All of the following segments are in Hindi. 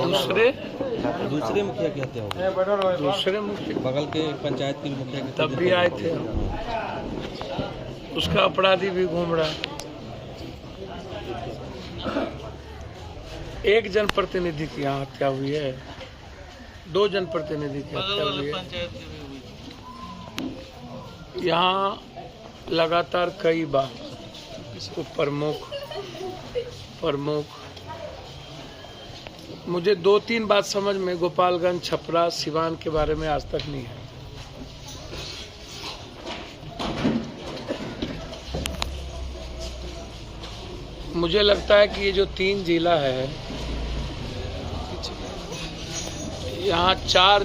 दूसरे मुखिया की हत्या हो गई। दूसरे मुखिया बगल के पंचायत के मुखिया की तब भी आए थे, उसका अपराधी भी घूम रहा है। एक जनप्रतिनिधि की यहाँ हत्या हुई है, 2 जनप्रतिनिधि की हत्या हुई है। यहाँ लगातार कई बार इसको प्रमुख मुझे 2-3 बात समझ में गोपालगंज, छपरा, सिवान के बारे में आज तक नहीं है। मुझे लगता है कि ये जो 3 जिला है, यहाँ 4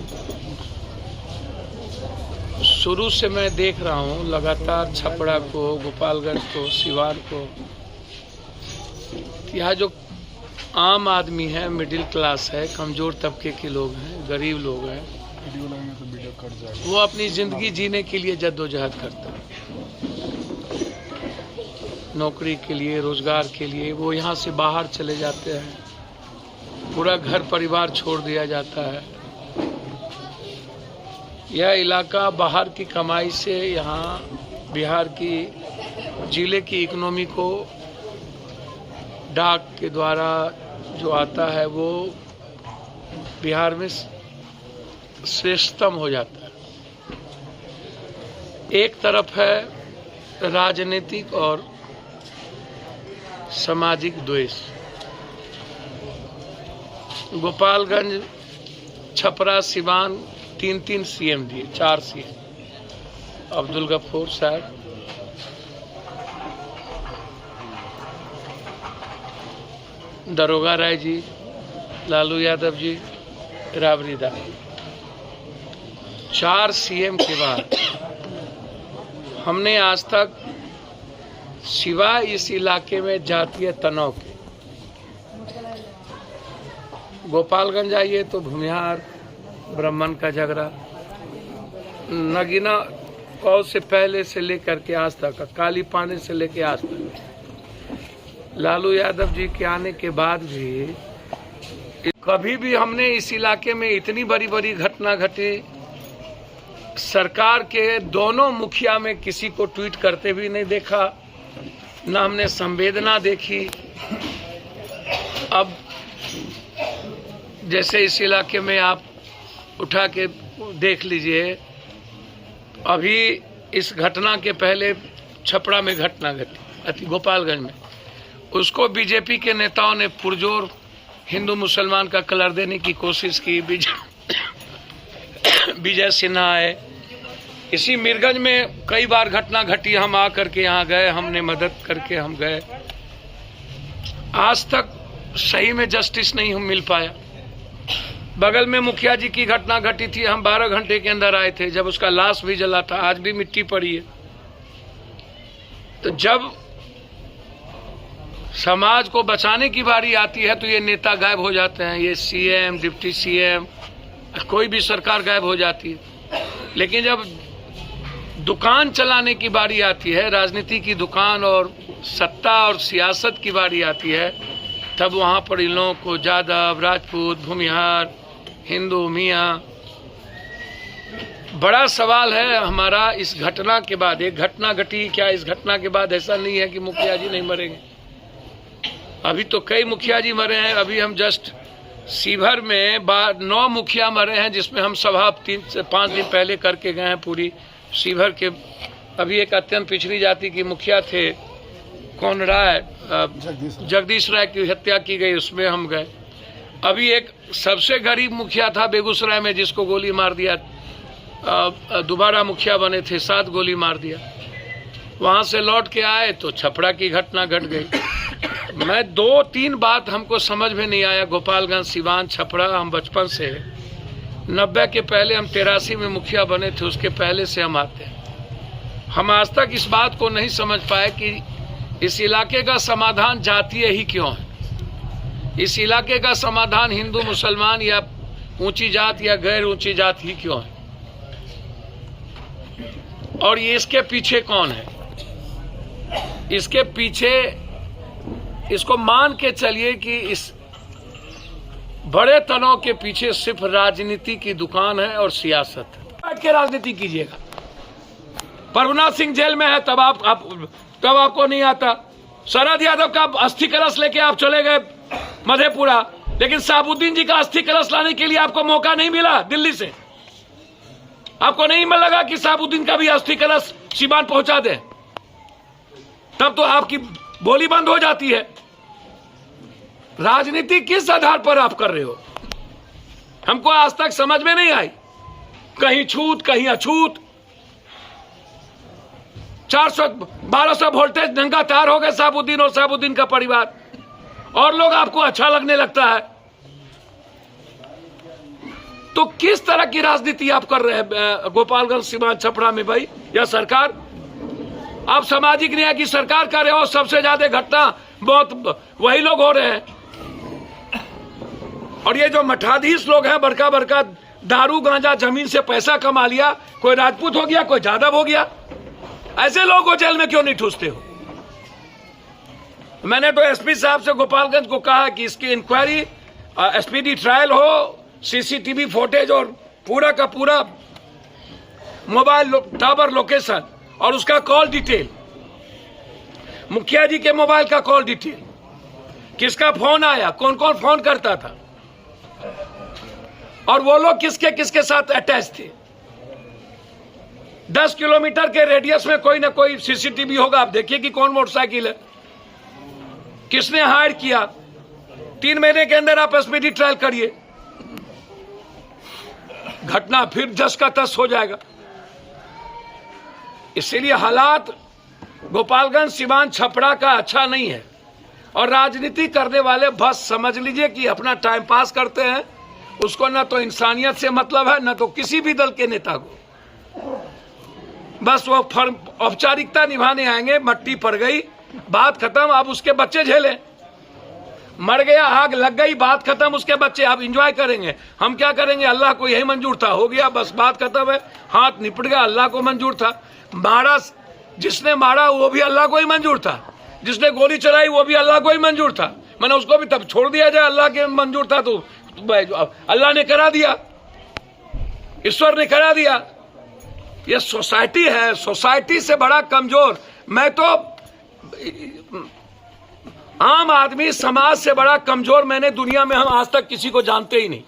शुरू से मैं देख रहा हूँ लगातार, छपरा को, गोपालगंज को, सिवान को। यहाँ जो आम आदमी है, मिडिल क्लास है, कमजोर तबके के लोग हैं, गरीब लोग हैं, वो अपनी जिंदगी जीने के लिए जद्दोजहद करते हैं, नौकरी के लिए, रोजगार के लिए। वो यहाँ से बाहर चले जाते हैं, पूरा घर परिवार छोड़ दिया जाता है। यह इलाका बाहर की कमाई से यहाँ बिहार की जिले की इकोनॉमी को डाक के द्वारा जो आता है वो बिहार में श्रेष्ठतम हो जाता है। एक तरफ है राजनीतिक और सामाजिक द्वेष। गोपालगंज, छपरा, सिवान 3-3 सीएम दिए, 4 सीएम, अब्दुल गफूर साहब, दरोगा राय जी, लालू यादव जी, राबड़ी दास। 4 सीएम के बाद हमने आज तक सिवाय इस इलाके में जातीय तनाव के, गोपालगंज आइए तो भूमिहार, ब्राह्मण का झगड़ा, नगीना कौ से पहले से लेकर के आज तक, काली पानी से लेकर आज तक, लालू यादव जी के आने के बाद भी कभी भी हमने इस इलाके में इतनी बड़ी बड़ी घटना घटी, सरकार के दोनों मुखिया में किसी को ट्वीट करते भी नहीं देखा, न हमने संवेदना देखी। अब जैसे इस इलाके में आप उठा के देख लीजिए, अभी इस घटना के पहले छपरा में घटना घटी, गोपालगंज में, उसको बीजेपी के नेताओं ने पुरजोर हिंदू मुसलमान का कलर देने की कोशिश की। विजय सिन्हा आए। इसी मीरगंज में कई बार घटना घटी, हम आकर के यहाँ गए, हमने मदद करके हम गए। आज तक सही में जस्टिस नहीं मिल पाया। बगल में मुखिया जी की घटना घटी थी, हम 12 घंटे के अंदर आए थे, जब उसका लाश भी जला था, आज भी मिट्टी पड़ी है। तो जब समाज को बचाने की बारी आती है तो ये नेता गायब हो जाते हैं, ये सीएम, डिप्टी सीएम, कोई भी सरकार गायब हो जाती है। लेकिन जब दुकान चलाने की बारी आती है, राजनीति की दुकान और सत्ता और सियासत की बारी आती है, तब वहाँ पर इन लोगों को यादव, राजपूत, भूमिहार, हिंदू, मियाँ। बड़ा सवाल है हमारा इस घटना के बाद। एक घटना घटी, क्या इस घटना के बाद ऐसा नहीं है कि मुखिया जी नहीं मरेंगे? अभी तो कई मुखिया जी मरे हैं। अभी हम जस्ट सीभर में 9 मुखिया मरे हैं, जिसमें हम सभा 3 से 5 दिन पहले करके गए हैं पूरी सीभर के। अभी एक अत्यंत पिछड़ी जाति की मुखिया थे, कौन राय, जगदीश राय की हत्या की गई, उसमें हम गए। अभी एक सबसे गरीब मुखिया था बेगूसराय में, जिसको गोली मार दिया, दोबारा मुखिया बने थे, 7 गोली मार दिया। वहाँ से लौट के आए तो छपरा की घटना घट गई। मैं 2-3 बात हमको समझ में नहीं आया। गोपालगंज, सिवान, छपरा, हम बचपन से 90 के पहले, हम 83 में मुखिया बने थे, उसके पहले से हम आते हैं। हम आज तक इस बात को नहीं समझ पाए कि इस इलाके का समाधान जातीय ही क्यों है। इस इलाके का समाधान हिंदू मुसलमान या ऊंची जात या गैर ऊंची जात ही क्यों है, और ये इसके पीछे कौन है? इसके पीछे इसको मान के चलिए कि बड़े तनाव के पीछे सिर्फ राजनीति की दुकान है और सियासत है। बैठ के राजनीति कीजिएगा। प्रभुनाथ सिंह जेल में है तब आपको नहीं आता। शरद यादव का अस्थि कलश लेके आप चले गए मधेपुरा, लेकिन शहाबुद्दीन जी का अस्थि कलश लाने के लिए आपको मौका नहीं मिला। दिल्ली से आपको नहीं लगा कि शहाबुद्दीन का भी अस्थि कलश सीवान पहुंचा दे, तब तो आपकी बोली बंद हो जाती है। राजनीति किस आधार पर आप कर रहे हो, हमको आज तक समझ में नहीं आई। कहीं छूत कहीं अछूत, 400-1200 वोल्टेज नंगा तार हो गए शहाबुद्दीन और शहाबुद्दीन का परिवार, और लोग आपको अच्छा लगने लगता है। तो किस तरह की राजनीति आप कर रहे हैं गोपालगंज सीवान छपरा में भाई? या सरकार, आप सामाजिक न्याय की सरकार कर रहे हो। सबसे ज्यादा घटना बहुत वही लोग हो रहे हैं। और ये जो मठाधीश लोग हैं, बड़का बड़का दारू गांजा जमीन से पैसा कमा लिया, कोई राजपूत हो गया, कोई यादव हो गया, ऐसे लोगों को जेल में क्यों नहीं ठूसते हो? मैंने तो एसपी साहब से गोपालगंज को कहा कि इसकी इंक्वायरी, स्पीडी ट्रायल हो, सीसीटीवी फुटेज और पूरा का पूरा मोबाइल टावर लोकेशन और उसका कॉल डिटेल, मुखिया जी के मोबाइल का कॉल डिटेल, किसका फोन आया, कौन कौन फोन करता था, और वो लोग किसके किसके साथ अटैच थे। 10 किलोमीटर के रेडियस में कोई ना कोई सीसीटीवी होगा। आप देखिए कि कौन मोटरसाइकिल है, किसने हायर किया। 3 महीने के अंदर आप स्पीडी ट्रायल करिए, घटना फिर जस का तस हो जाएगा। इसीलिए हालात गोपालगंज सीवान छपरा का अच्छा नहीं है। और राजनीति करने वाले बस समझ लीजिए कि अपना टाइम पास करते हैं, उसको ना तो इंसानियत से मतलब है, ना तो किसी भी दल के नेता को। बस वो औपचारिकता निभाने आएंगे, मट्टी पड़ गई, बात खत्म, अब उसके बच्चे झेलें। मर गया, आग लग गई, बात खत्म, उसके बच्चे आप एंजॉय करेंगे। हम क्या करेंगे? अल्लाह को यही मंजूर था, हो गया, बस बात खत्म है, हाथ निपट गया, अल्लाह को मंजूर था। मारा, जिसने मारा वो भी अल्लाह को ही मंजूर था, जिसने गोली चलाई वो भी अल्लाह को ही मंजूर था। मैंने उसको भी तब छोड़ दिया जाए, अल्लाह के मंजूर था तो अल्लाह ने करा दिया, ईश्वर ने करा दिया। ये सोसाइटी है, सोसाइटी से बड़ा कमजोर, मैं तो आम आदमी समाज से बड़ा कमजोर मैंने दुनिया में हम आज तक किसी को जानते ही नहीं।